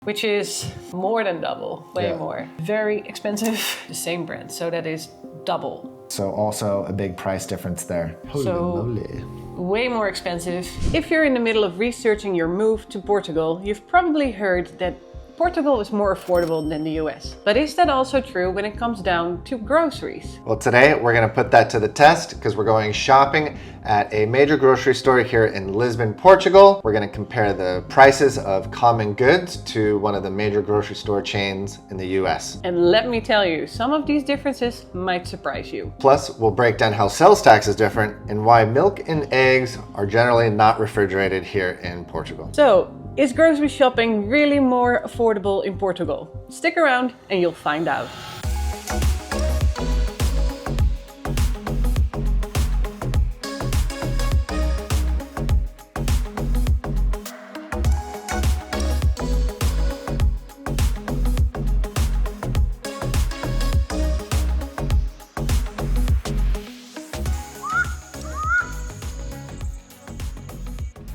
which is more than double, way more. Very expensive, the same brand, so that is double. So also a big price difference there. So way more expensive. If you're in the middle of researching your move to Portugal, you've probably heard that Portugal is more affordable than the US. But is that also true when it comes down to groceries? Well, today we're going to put that to the test because we're going shopping at a major grocery store here in Lisbon, Portugal. We're going to compare the prices of common goods to one of the major grocery store chains in the US. And let me tell you, some of these differences might surprise you. Plus, we'll break down how sales tax is different and why milk and eggs are generally not refrigerated here in Portugal. So, is grocery shopping really more affordable in Portugal? Stick around and you'll find out.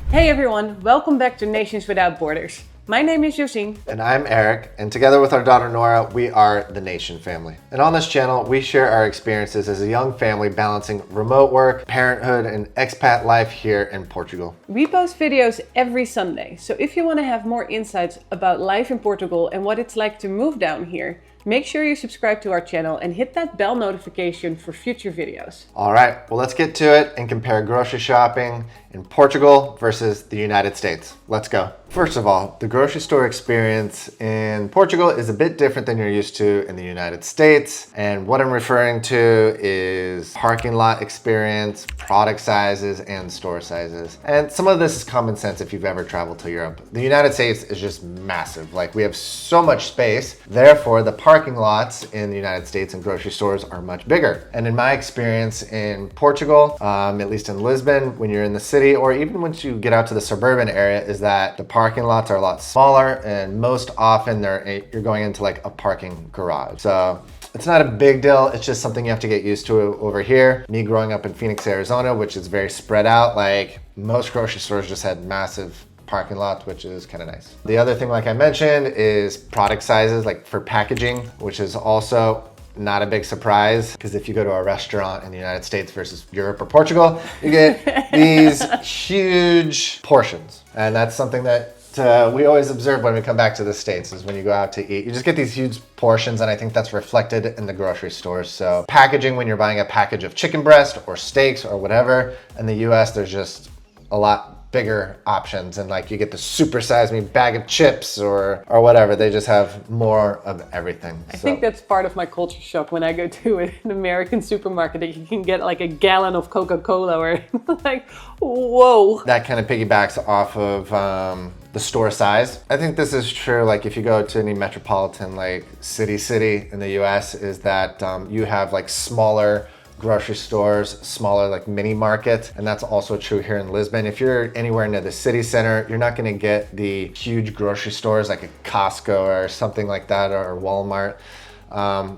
Hey everyone, welcome back to Nations Without Borders. My name is Josine. And I'm Eric, and together with our daughter Nora, we are the Nation family. And on this channel, we share our experiences as a young family balancing remote work, parenthood, and expat life here in Portugal. We post videos every Sunday, so if you want to have more insights about life in Portugal and what it's like to move down here, make sure you subscribe to our channel and hit that bell notification for future videos. All right, well, let's get to it and compare grocery shopping in Portugal versus the United States. Let's go. First of all, the grocery store experience in Portugal is a bit different than you're used to in the United States. And what I'm referring to is parking lot experience, product sizes, and store sizes. And some of this is common sense if you've ever traveled to Europe. The United States is just massive. Like, we have so much space. Therefore, the parking lots in the United States and grocery stores are much bigger. And in my experience in Portugal, at least in Lisbon, when you're in the city, or even once you get out to the suburban area, is that the parking lots are a lot smaller, and most often you're going into like a parking garage. So it's not a big deal. It's just something you have to get used to over here. Me growing up in Phoenix, Arizona, which is very spread out, like most grocery stores just had massive parking lots, which is kind of nice. The other thing, like I mentioned, is product sizes, like for packaging, which is also not a big surprise, because if you go to a restaurant in the United States versus Europe or Portugal, you get these huge portions. And that's something that we always observe when we come back to the States, is when you go out to eat, you just get these huge portions, and I think that's reflected in the grocery stores. So packaging, when you're buying a package of chicken breast or steaks or whatever, in the US, there's just a lot bigger options, and like you get the super size me bag of chips or whatever. They just have more of everything. I think that's part of my culture shock when I go to an American supermarket, that you can get like a gallon of Coca-Cola, or like, whoa. That kind of piggybacks off of the store size. I think this is true, like if you go to any metropolitan like city in the US, is that you have like smaller grocery stores, smaller like mini markets, and that's also true here in Lisbon. If you're anywhere near the city center, you're not going to get the huge grocery stores like a Costco or something like that, or Walmart.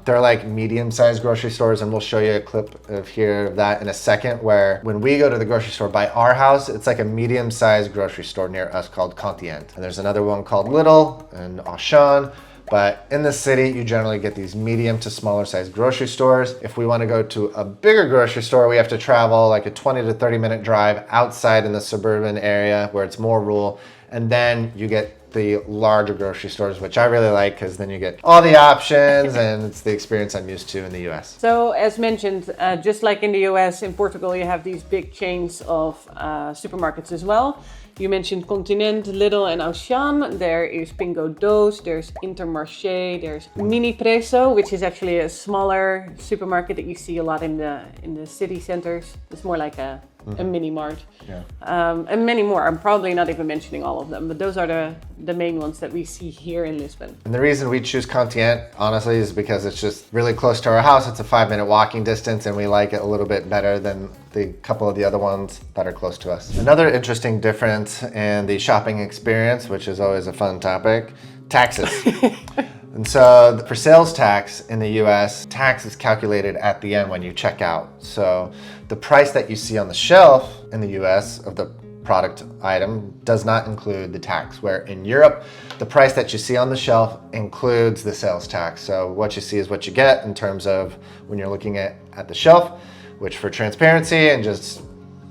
They're like medium-sized grocery stores, and we'll show you a clip of that in a second, where when we go to the grocery store by our house, it's like a medium-sized grocery store near us called Continente. And there's another one called Little and Auchan. But in the city, you generally get these medium to smaller sized grocery stores. If we want to go to a bigger grocery store, we have to travel like a 20 to 30 minute drive outside in the suburban area where it's more rural. And then you get the larger grocery stores, which I really like, because then you get all the options, and it's the experience I'm used to in the US. So as mentioned, just like in the US, in Portugal, you have these big chains of supermarkets as well. You mentioned Continente, Lidl, and Auchan. There is Pingo Doce, there's Intermarché, there's Mini Preço, which is actually a smaller supermarket that you see a lot in the city centers. It's more like a mini mart. Yeah. And many more. I'm probably not even mentioning all of them, but those are the main ones that we see here in Lisbon. And the reason we choose Continente, honestly, is because it's just really close to our house. It's a 5-minute walking distance, and we like it a little bit better than the couple of the other ones that are close to us. Another interesting difference in the shopping experience, which is always a fun topic, taxes. And so for sales tax in the US, tax is calculated at the end when you check out. So the price that you see on the shelf in the US of the product item does not include the tax, where in Europe, the price that you see on the shelf includes the sales tax. So what you see is what you get in terms of when you're looking at the shelf, which for transparency and just,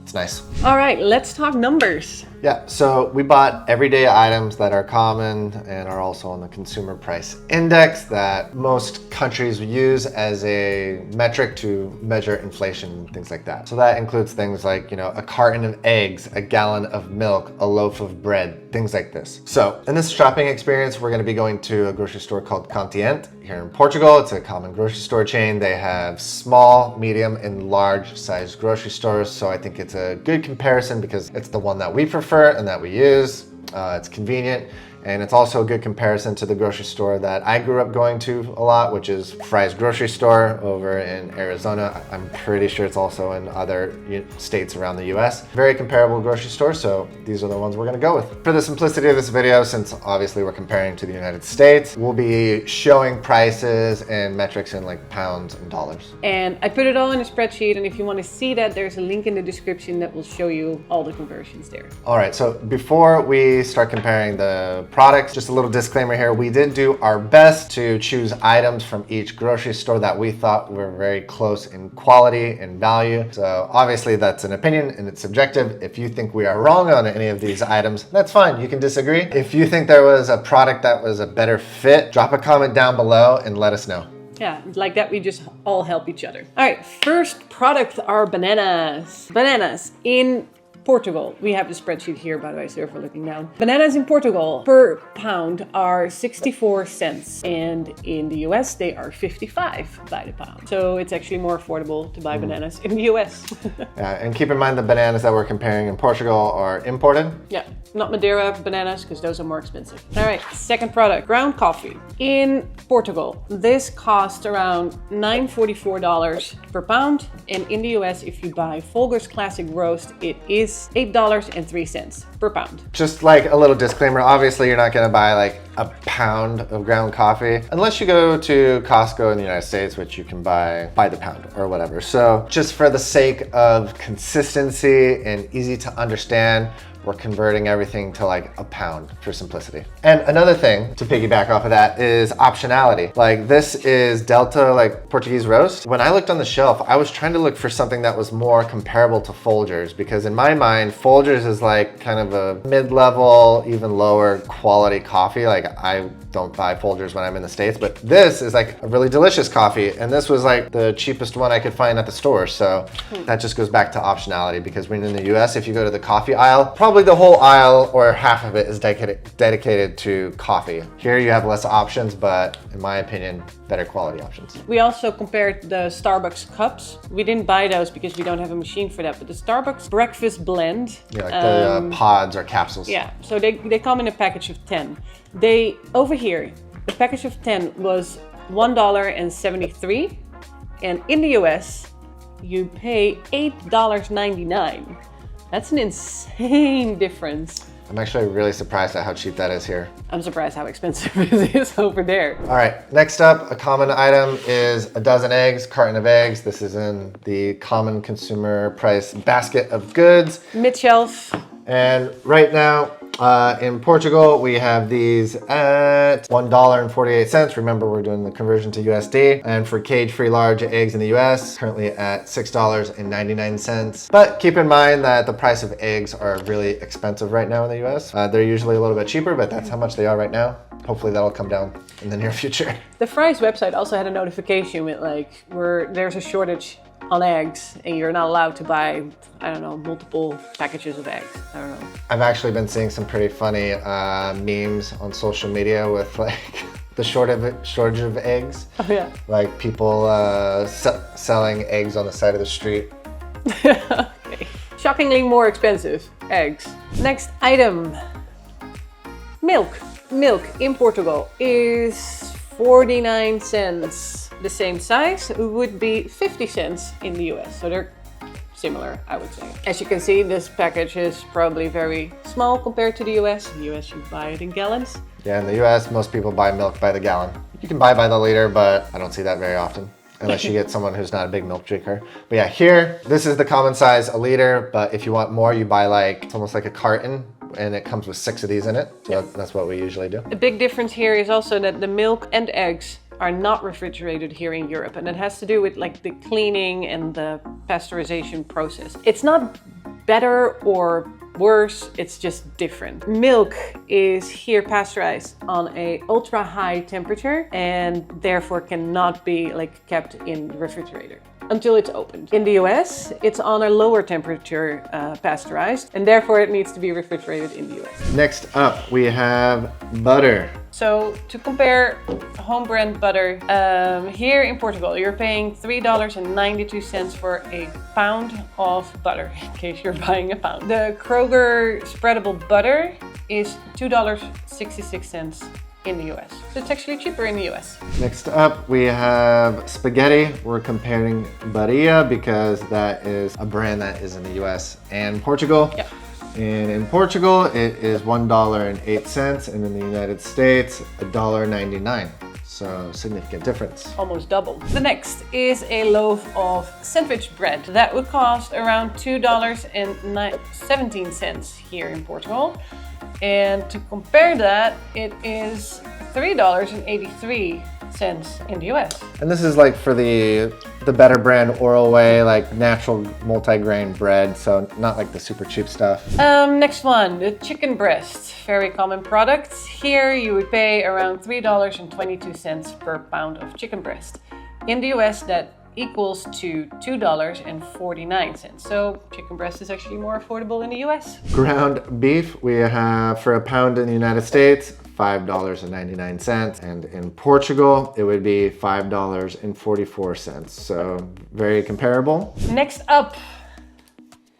it's nice. All right, let's talk numbers. Yeah, so we bought everyday items that are common and are also on the consumer price index that most countries use as a metric to measure inflation and things like that. So that includes things like, a carton of eggs, a gallon of milk, a loaf of bread, things like this. So in this shopping experience, we're going to be going to a grocery store called Continente here in Portugal. It's a common grocery store chain. They have small, medium, and large size grocery stores. So I think it's a good comparison because it's the one that we prefer and that we use. It's convenient, and it's also a good comparison to the grocery store that I grew up going to a lot, which is Fry's grocery store over in Arizona. I'm pretty sure it's also in other states around the US. Very comparable grocery store, so these are the ones we're gonna go with. For the simplicity of this video, since obviously we're comparing to the United States, we'll be showing prices and metrics in like pounds and dollars. And I put it all in a spreadsheet, and if you want to see that, there's a link in the description that will show you all the conversions there. All right, so before we start comparing the products, just a little disclaimer here. We did do our best to choose items from each grocery store that we thought were very close in quality and value. So obviously that's an opinion and it's subjective. If you think we are wrong on any of these items, that's fine. You can disagree. If you think there was a product that was a better fit, drop a comment down below and let us know. Yeah, like that we just all help each other. All right, first product are bananas. Bananas in Portugal. We have the spreadsheet here, by the way, so if we're looking down. Bananas in Portugal per pound are 64 cents. And in the US, they are 55 by the pound. So it's actually more affordable to buy bananas in the US. Yeah, and keep in mind the bananas that we're comparing in Portugal are imported. Yeah, not Madeira bananas, because those are more expensive. All right, second product, ground coffee. In Portugal, this costs around $9.44 per pound. And in the US, if you buy Folger's Classic Roast, it is $8.03 per pound. Just like a little disclaimer, obviously you're not gonna buy like a pound of ground coffee unless you go to Costco in the United States, which you can buy by the pound or whatever. So just for the sake of consistency and easy to understand, we're converting everything to like a pound for simplicity. And another thing to piggyback off of that is optionality. Like this is Delta, like Portuguese roast. When I looked on the shelf, I was trying to look for something that was more comparable to Folgers, because in my mind, Folgers is like kind of a mid-level, even lower quality coffee. Like I don't buy Folgers when I'm in the States, but this is like a really delicious coffee. And this was like the cheapest one I could find at the store. So that just goes back to optionality, because when in the US, if you go to the coffee aisle, probably the whole aisle or half of it is dedicated to coffee. Here you have less options, but in my opinion, better quality options. We also compared the Starbucks cups. We didn't buy those because we don't have a machine for that, but the Starbucks breakfast blend. Yeah, like the pods or capsules. Yeah, so they come in a package of 10. Over here, the package of 10 was $1.73, and in the US, you pay $8.99. That's an insane difference. I'm actually really surprised at how cheap that is here. I'm surprised how expensive it is over there. All right, next up, a common item is a dozen eggs, carton of eggs. This is in the common consumer price basket of goods. Mid-shelf. And right now, in Portugal, we have these at $1.48. Remember, we're doing the conversion to USD. And for cage-free large eggs in the US, currently at $6.99. But keep in mind that the price of eggs are really expensive right now in the US. They're usually a little bit cheaper, but that's how much they are right now. Hopefully that'll come down in the near future. The Fry's website also had a notification with like, there's a shortage on eggs and you're not allowed to buy, I don't know, multiple packages of eggs. I don't know. I've actually been seeing some pretty funny memes on social media with like the shortage of eggs. Oh yeah. Like people selling eggs on the side of the street. Okay. Shockingly more expensive, eggs. Next item, milk. Milk in Portugal is 49 cents. The same size would be 50 cents in the US. So they're similar, I would say. As you can see, this package is probably very small compared to the US. In the US, you buy it in gallons. Yeah, in the US, most people buy milk by the gallon. You can buy by the liter, but I don't see that very often. unless you get someone who's not a big milk drinker. But yeah, here, this is the common size, a liter, but if you want more, you buy like, it's almost like a carton, and it comes with 6 of these in it. So that's what we usually do. A big difference here is also that the milk and eggs are not refrigerated here in Europe, and it has to do with like the cleaning and the pasteurization process. It's not better or worse, it's just different. Milk is here pasteurized on a ultra high temperature and therefore cannot be like kept in the refrigerator until it's opened. In the US, it's on a lower temperature pasteurized, and therefore it needs to be refrigerated in the US. Next up, we have butter. So to compare home brand butter, here in Portugal, you're paying $3.92 for a pound of butter, in case you're buying a pound. The Kroger spreadable butter is $2.66 in the US. So it's actually cheaper in the US. Next up, we have spaghetti. We're comparing Barilla because that is a brand that is in the US and Portugal. Yeah. And in Portugal, it is $1.08, and in the United States, $1.99. So significant difference. Almost double. The next is a loaf of sandwich bread. That would cost around $2.17 here in Portugal. And to compare that, it is $3.83 in the US. And this is like for the better brand Oral Way, like natural multi-grain bread, so not like the super cheap stuff. Next one, the chicken breast. Very common product. Here you would pay around $3.22 per pound of chicken breast. In the US, that equals to $2.49. So chicken breast is actually more affordable in the US. Ground beef, we have for a pound in the United States, $5.99, and in Portugal it would be $5.44. So very comparable. Next up,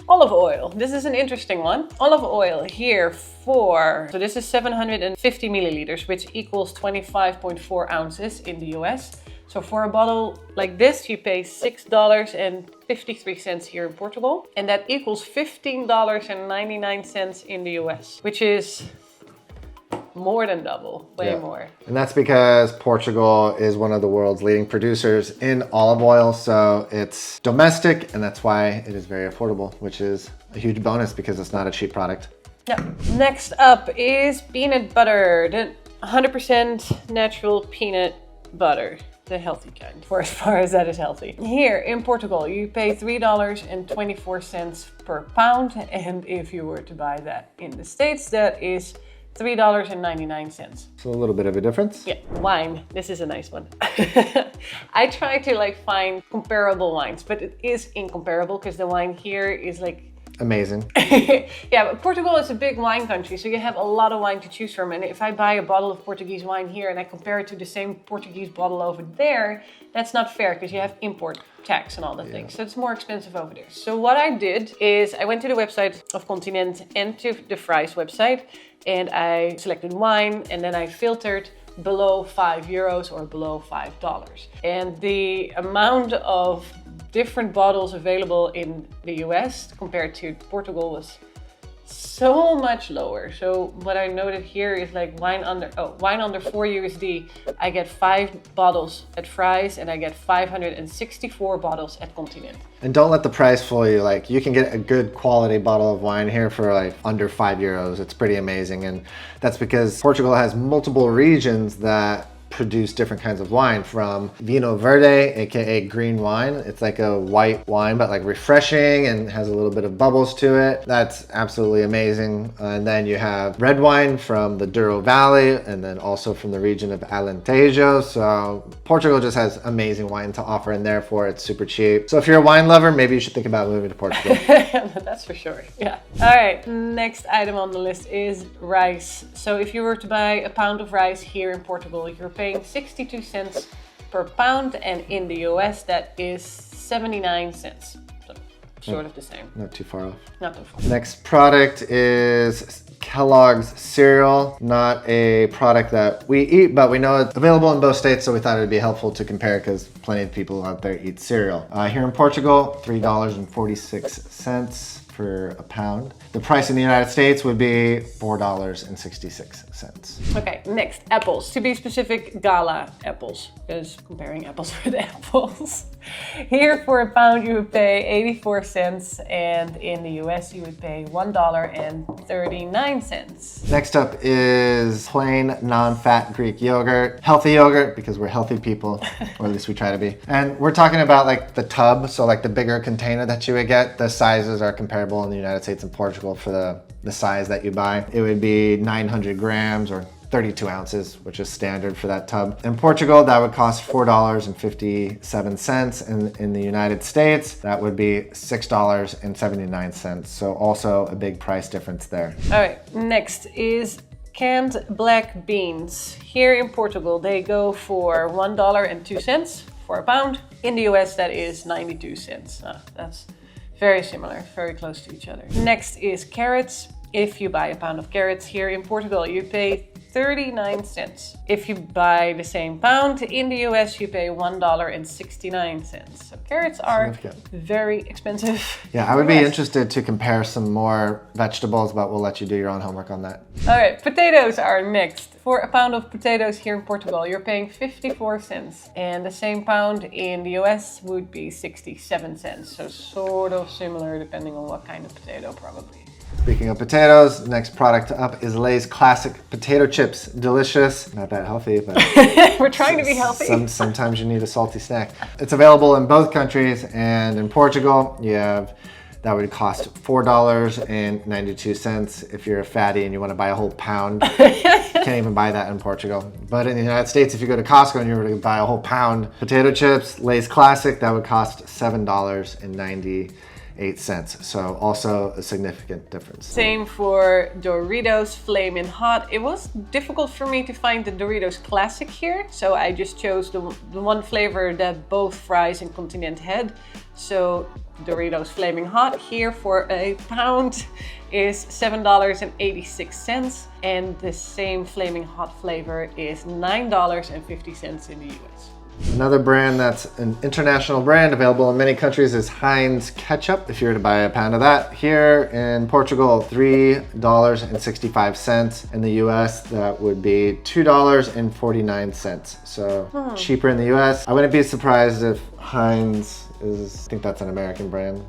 olive oil. This is an interesting one. Olive oil here so this is 750 milliliters, which equals 25.4 ounces in the US. So for a bottle like this, you pay $6.53 here in Portugal, and that equals $15.99 in the US, which is more than double, way more. And that's because Portugal is one of the world's leading producers in olive oil, so it's domestic, and that's why it is very affordable, which is a huge bonus because it's not a cheap product. Yeah. Next up is peanut butter, the 100% natural peanut butter. The healthy kind, for as far as that is healthy. Here in Portugal, you pay $3.24 per pound, and if you were to buy that in the States, that is $3.99. So a little bit of a difference. Yeah, wine. This is a nice one. I try to like find comparable wines, but it is incomparable because the wine here is like amazing. Yeah, but Portugal is a big wine country, so you have a lot of wine to choose from. And if I buy a bottle of Portuguese wine here and I compare it to the same Portuguese bottle over there, that's not fair because you have import tax and all the things. So it's more expensive over there. So what I did is I went to the website of Continent and to the Fry's website, and I selected wine, and then I filtered below €5 or below $5. And the amount of different bottles available in the US compared to Portugal was so much lower. So what I noted here is like wine under €4, I get 5 bottles at Fry's, and I get 564 bottles at Continent. And don't let the price fool you. Like, you can get a good quality bottle of wine here for like under €5. It's pretty amazing. And that's because Portugal has multiple regions that produce different kinds of wine, from Vinho Verde, aka green wine. It's like a white wine, but like refreshing and has a little bit of bubbles to it. That's absolutely amazing. And then you have red wine from the Douro Valley, and then also from the region of Alentejo. So Portugal just has amazing wine to offer, and therefore it's super cheap. So if you're a wine lover, maybe you should think about moving to Portugal. That's for sure. Yeah. All right. Next item on the list is rice. So if you were to buy a pound of rice here in Portugal, you're paying 62 cents per pound, and in the US that is 79 cents. So sort of the same. Not too far off. Not too far. Next product is Kellogg's cereal. Not a product that we eat, but we know it's available in both states, so we thought it would be helpful to compare because plenty of people out there eat cereal. Here in Portugal, $3.46 for a pound. The price in the United States would be $4.66. Okay, next, apples. To be specific, Gala apples, because comparing apples with apples. Here for a pound you would pay 84 cents, and in the US you would pay $1.39. Next up is plain non-fat Greek yogurt. Healthy yogurt, because we're healthy people, or at least we try to be. And we're talking about like the tub, so like the bigger container that you would get. The sizes are comparable in the United States and Portugal for the size that you buy. It would be 900 grams or 32 ounces, which is standard for that tub. In Portugal, that would cost $4.57. And in the United States, that would be $6.79. So also a big price difference there. All right, next is canned black beans. Here in Portugal, they go for $1.02 for a pound. In the US, that is 92 cents. That's very similar, very close to each other. Next is carrots. If you buy a pound of carrots here in Portugal, you pay 39 cents. If you buy the same pound in the US, you pay $1.69. So carrots are very expensive. Yeah, I would be interested to compare some more vegetables, but we'll let you do your own homework on that. All right, potatoes are next. For a pound of potatoes here in Portugal, you're paying 54 cents. And the same pound in the US would be 67 cents. So sort of similar depending on what kind of potato probably. Speaking of potatoes, next product up is Lay's classic potato chips. Delicious, not that healthy, but we're trying to be healthy. Sometimes you need a salty snack. It's available in both countries, and in Portugal, that would cost $4.92 if you're a fatty and you want to buy a whole pound. You can't even buy that in Portugal. But in the United States, if you go to Costco and you were to buy a whole pound potato chips, Lay's classic, that would cost $7.98. So also a significant difference. Same for Doritos Flamin' Hot. It was difficult for me to find the Doritos Classic here, so I just chose the one flavor that both fries and Continent had. So Doritos Flamin' Hot here for a pound is $7.86, and the same Flaming Hot flavor is $9.50 in the US. Another brand that's an international brand available in many countries is Heinz ketchup. If you were to buy a pound of that here in Portugal, $3.65. In the US, that would be $2.49. So cheaper in the US. I wouldn't be surprised if Heinz is, I think that's an American brand.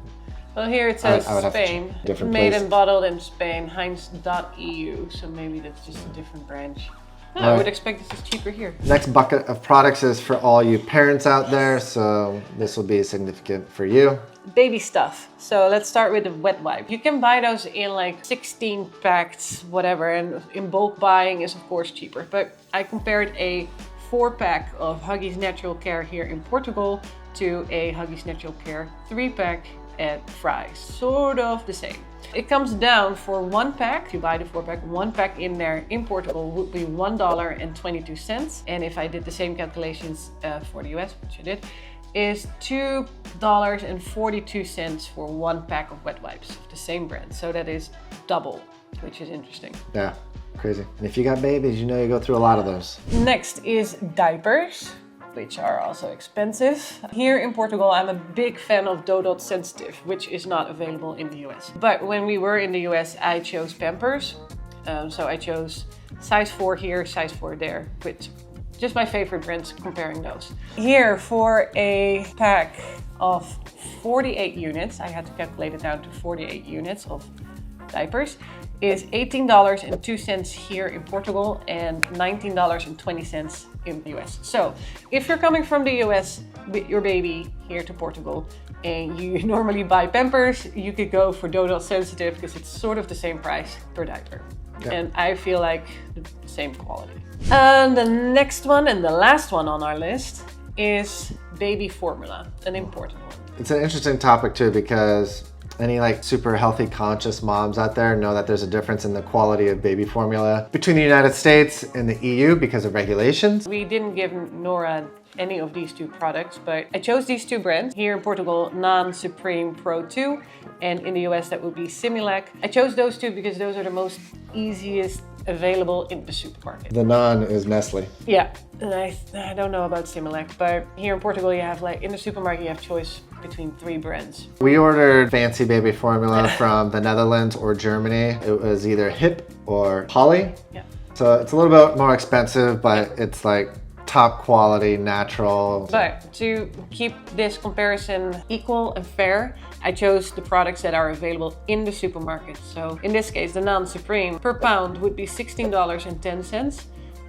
Well, here it says Spain. Different made place. and bottled in Spain, Heinz.eu. So maybe that's just a different branch. I would expect this is cheaper here. Next bucket of products is for all you parents out there, so this will be significant for you. Baby stuff. So let's start with the wet wipe. You can buy those in like 16 packs, whatever, and in bulk buying is of course cheaper. But I compared a 4-pack of Huggies Natural Care here in Portugal to a Huggies Natural Care 3-pack at Fry's. Sort of the same. It comes down for 1 pack. If you buy the 4-pack, 1 pack in there in Portugal would be $1.22. And if I did the same calculations for the US, which I did, is $2.42 for 1 pack of wet wipes of the same brand. So that is double, which is interesting. Yeah, crazy. And if you got babies, you know you go through a lot of those. Next is diapers, which are also expensive. Here in Portugal, I'm a big fan of Dodot Sensitive, which is not available in the US. But when we were in the US, I chose Pampers. So I chose size 4 here, size 4 there, which just my favorite brands comparing those. Here for a pack of 48 units, I had to calculate it down to 48 units of diapers, is $18.02 here in Portugal and $19.20 in the US. So if you're coming from the US with your baby here to Portugal and you normally buy Pampers, you could go for Dodot Sensitive because it's sort of the same price per diaper. Yeah. And I feel like the same quality. And the next one and the last one on our list is baby formula, an important one. It's an interesting topic too, because any like super healthy conscious moms out there know that there's a difference in the quality of baby formula between the United States and the EU because of regulations. We didn't give Nora any of these 2 products, but I chose these 2 brands. Here in Portugal, Non Supreme Pro 2, and in the US that would be Similac. I chose those 2 because those are the most easiest available in the supermarket. The non is Nestle. Yeah, and I don't know about Similac, but here in Portugal you have like in the supermarket you have choice between 3 brands. We ordered fancy baby formula from the Netherlands or Germany. It was either Hip or Holly. Yeah. So it's a little bit more expensive, but it's like top quality, natural. But to keep this comparison equal and fair, I chose the products that are available in the supermarket. So in this case, the Naan Supreme per pound would be $16.10.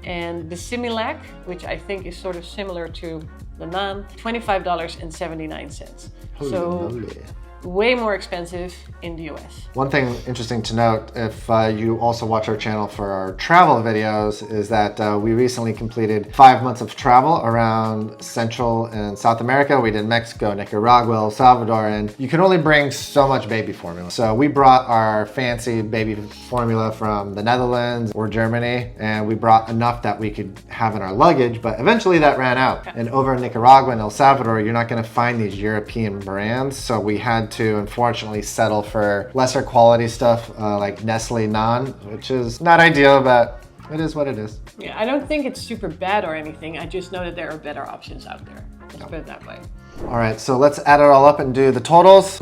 And the Similac, which I think is sort of similar to the Naan, $25.79. So way more expensive in the US. One thing interesting to note, if you also watch our channel for our travel videos, is that we recently completed 5 months of travel around Central and South America. We did Mexico, Nicaragua, El Salvador, and you can only bring so much baby formula. So we brought our fancy baby formula from the Netherlands or Germany, and we brought enough that we could have in our luggage, but eventually that ran out. Okay. And over in Nicaragua and El Salvador, you're not gonna find these European brands, so we had to unfortunately settle for lesser quality stuff like Nestle Naan, which is not ideal, but it is what it is. Yeah, I don't think it's super bad or anything. I just know that there are better options out there. Let's put it that way. All right, so let's add it all up and do the totals.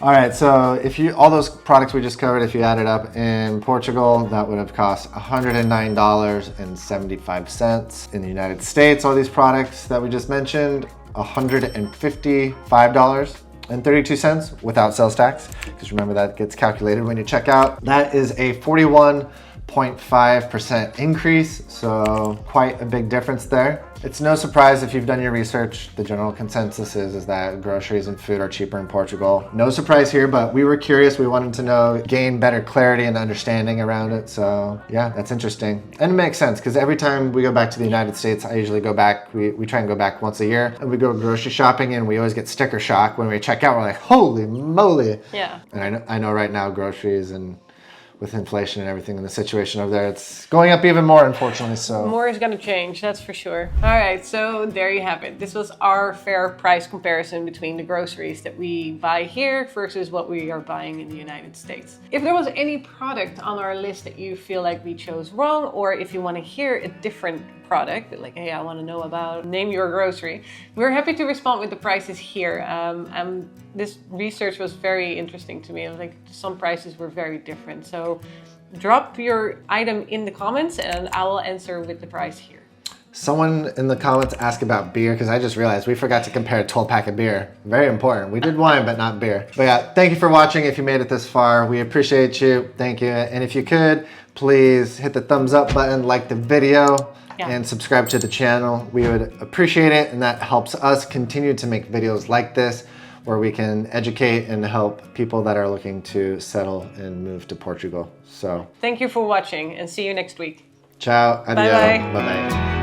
All right, so if you all those products we just covered, if you add it up in Portugal, that would have cost $109.75. In the United States, all these products that we just mentioned, $155.32 without sales tax, because remember that gets calculated when you check out. That is a 41.5% increase, so quite a big difference there. It's no surprise if you've done your research, the general consensus is that groceries and food are cheaper in Portugal. No surprise here, but we were curious. We wanted to know, gain better clarity and understanding around it. So yeah, that's interesting. And it makes sense because every time we go back to the United States, I usually go back, we try and go back once a year, and we go grocery shopping and we always get sticker shock when we check out. We're like, holy moly. Yeah. And I know right now groceries and with inflation and everything in the situation over there, it's going up even more, unfortunately. So more is going to change, that's for sure. All right, so there you have it. This was our fair price comparison between the groceries that we buy here versus what we are buying in the United States. If there was any product on our list that you feel like we chose wrong, or if you want to hear a different product, like, hey, I want to know about, name your grocery, we're happy to respond with the prices here. This research was very interesting to me. Like, some prices were very different. So drop your item in the comments and I will answer with the price here. Someone in the comments asked about beer, because I just realized we forgot to compare a 12-pack of beer. Very important. We did wine, but not beer. But yeah, thank you for watching. If you made it this far, we appreciate you. Thank you. And if you could, please hit the thumbs up button, like the video, and subscribe to the channel. We would appreciate it, and that helps us continue to make videos like this where we can educate and help people that are looking to settle and move to Portugal. So thank you for watching and see you next week. Ciao, adios, bye-bye.